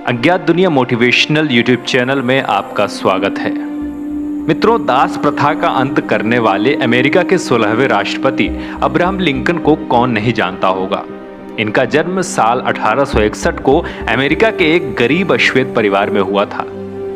अज्ञात दुनिया motivational YouTube channel में आपका स्वागत है। मित्रों, दास प्रथा का अंत करने वाले अमेरिका के 16वें राष्ट्रपति अब्राहम लिंकन को कौन नहीं जानता होगा। इनका जन्म साल 1861 को अमेरिका के एक गरीब श्वेत परिवार में हुआ था।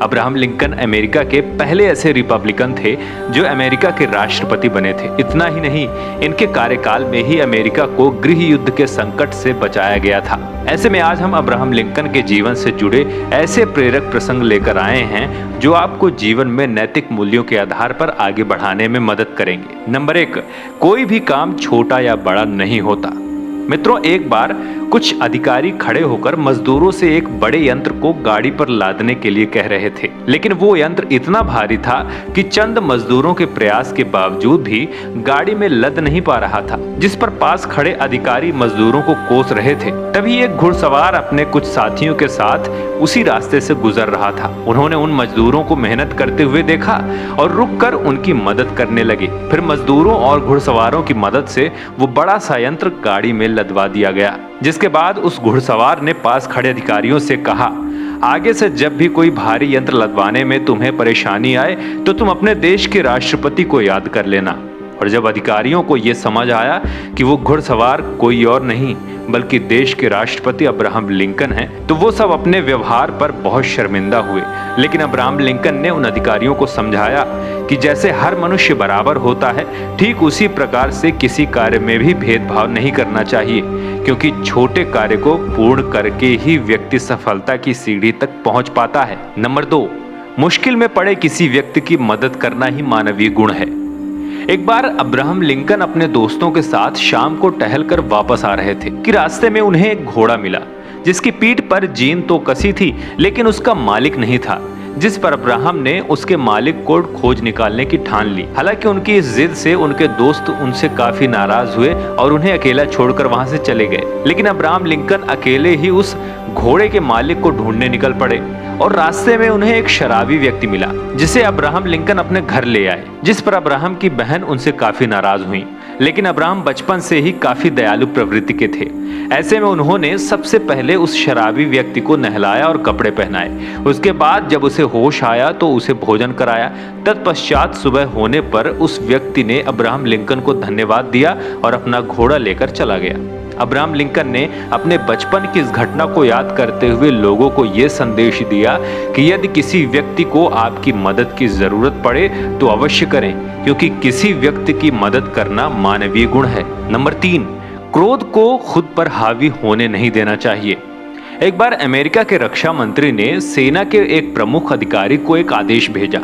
अब्राहम लिंकन अमेरिका के पहले ऐसे रिपब्लिकन थे जो अमेरिका के राष्ट्रपति बने थे। इतना ही नहीं, इनके कार्यकाल में ही अमेरिका को गृह युद्ध के संकट से बचाया गया था। ऐसे में आज हम अब्राहम लिंकन के जीवन से जुड़े ऐसे प्रेरक प्रसंग लेकर आए हैं जो आपको जीवन में नैतिक मूल्यों के आधार पर आगे बढ़ाने में मदद करेंगे। नंबर 1, कोई भी काम छोटा या बड़ा नहीं होता। मित्रों, एक बार कुछ अधिकारी खड़े होकर मजदूरों से एक बड़े यंत्र को गाड़ी पर लादने के लिए कह रहे थे, लेकिन वो यंत्र इतना भारी था कि चंद मजदूरों के प्रयास के बावजूद भी गाड़ी में लद नहीं पा रहा था, जिस पर पास खड़े अधिकारी मजदूरों को कोस रहे थे। तभी एक घुड़सवार अपने कुछ साथियों के साथ उसी रास्ते से गुजर रहा था। उन्होंने उन मजदूरों को मेहनत करते हुए देखा और रुककर उनकी मदद करने लगे। फिर मजदूरों और घुड़सवारों की मदद से वो बड़ा सा यंत्र गाड़ी में लदवा दिया गया। जिसके बाद उस घुड़सवार ने पास खड़े अधिकारियों से कहा, आगे से जब भी कोई भारी यंत्र लदवाने में तुम्हें परेशानी आए तो तुम अपने देश के राष्ट्रपति को याद कर लेना। और जब अधिकारियों को यह समझ आया कि वो घुड़सवार कोई और नहीं बल्कि देश के राष्ट्रपति अब्राहम लिंकन हैं, तो वो सब अपने व्यवहार पर बहुत शर्मिंदा हुए। लेकिन अब्राहम लिंकन ने उन अधिकारियों को समझाया कि जैसे हर मनुष्य बराबर होता है, ठीक उसी प्रकार से किसी कार्य में भी भेदभाव नहीं करना चाहिए, क्योंकि छोटे कार्य को पूर्ण करके ही व्यक्ति सफलता की सीढ़ी तक पहुंच पाता है। नंबर 2, मुश्किल में पड़े किसी व्यक्ति की मदद करना ही मानवीय गुण है। एक बार अब्राहम लिंकन अपने दोस्तों के साथ शाम को टहलकर वापस आ रहे थे कि रास्ते में उन्हें एक घोड़ा मिला जिसकी पीठ पर जीन तो कसी थी, लेकिन उसका मालिक नहीं था। जिस पर अब्राहम ने उसके मालिक को खोज निकालने की ठान ली। हालांकि उनकी इस जिद से उनके दोस्त उनसे काफी नाराज हुए और उन्हें अकेला छोड़कर वहां से चले गए। लेकिन अब्राहम लिंकन अकेले ही उस घोड़े के मालिक को ढूंढने निकल पड़े और रास्ते में उन्हें एक शराबी व्यक्ति मिला जिसे अब्राहम लिंकन अपने घर ले आए। जिस पर अब्राहम की बहन उनसे काफी नाराज हुई, लेकिन अब्राहम बचपन से ही काफी दयालु प्रवृत्ति के थे। ऐसे में उन्होंने सबसे पहले उस शराबी व्यक्ति को नहलाया और कपड़े पहनाए। उसके बाद जब उसे होश आया तो उसे भोजन कराया। तत्पश्चात सुबह होने पर उस व्यक्ति ने अब्राहम लिंकन को धन्यवाद दिया और अपना घोड़ा लेकर चला गया। अब्राहम लिंकन ने अपने बचपन की इस घटना को याद करते हुए लोगों को यह संदेश दिया कि यदि किसी व्यक्ति को आपकी मदद की जरूरत पड़े तो अवश्य करें, क्योंकि किसी व्यक्ति की मदद करना मानवीय गुण है। नंबर 3, क्रोध को खुद पर हावी होने नहीं देना चाहिए। एक बार अमेरिका के रक्षा मंत्री ने सेना के एक प्रमुख अधिकारी को एक आदेश भेजा,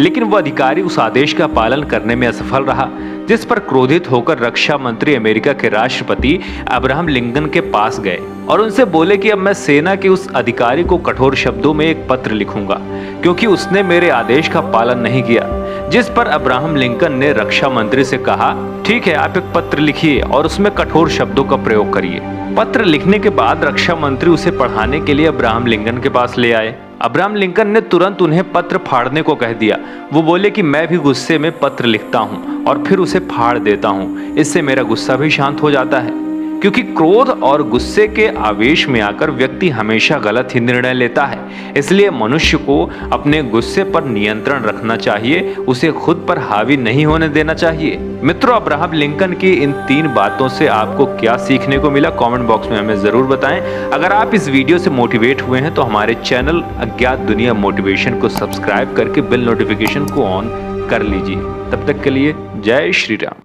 लेकिन वह अधिकारी उस आदेश का पालन करने में असफल रहा। जिस पर क्रोधित होकर रक्षा मंत्री अमेरिका के राष्ट्रपति अब्राहम लिंकन के पास गए और उनसे बोले कि अब मैं सेना के उस अधिकारी को कठोर शब्दों में एक पत्र लिखूंगा, क्योंकि उसने मेरे आदेश का पालन नहीं किया। जिस पर अब्राहम लिंकन ने रक्षा मंत्री से कहा, ठीक है, आप एक पत्र लिखिए और उसमें कठोर शब्दों का प्रयोग करिए। पत्र लिखने के बाद रक्षा मंत्री उसे पढ़ाने के लिए अब्राहम लिंकन के पास ले आए। अब्राहम लिंकन ने तुरंत उन्हें पत्र फाड़ने को कह दिया। वो बोले कि मैं भी गुस्से में पत्र लिखता हूं और फिर उसे फाड़ देता हूं, इससे मेरा गुस्सा भी शांत हो जाता है। क्योंकि क्रोध और गुस्से के आवेश में आकर व्यक्ति हमेशा गलत ही निर्णय लेता है। इसलिए मनुष्य को अपने गुस्से पर नियंत्रण रखना चाहिए, उसे खुद पर हावी नहीं होने देना चाहिए। मित्रों, अब्राहम लिंकन की इन 3 बातों से आपको क्या सीखने को मिला, कमेंट बॉक्स में हमें जरूर बताएं। अगर आप इस वीडियो से मोटिवेट हुए हैं तो हमारे चैनल अज्ञात दुनिया मोटिवेशन को सब्सक्राइब करके बेल नोटिफिकेशन को ऑन कर लीजिए। तब तक के लिए जय श्री राम।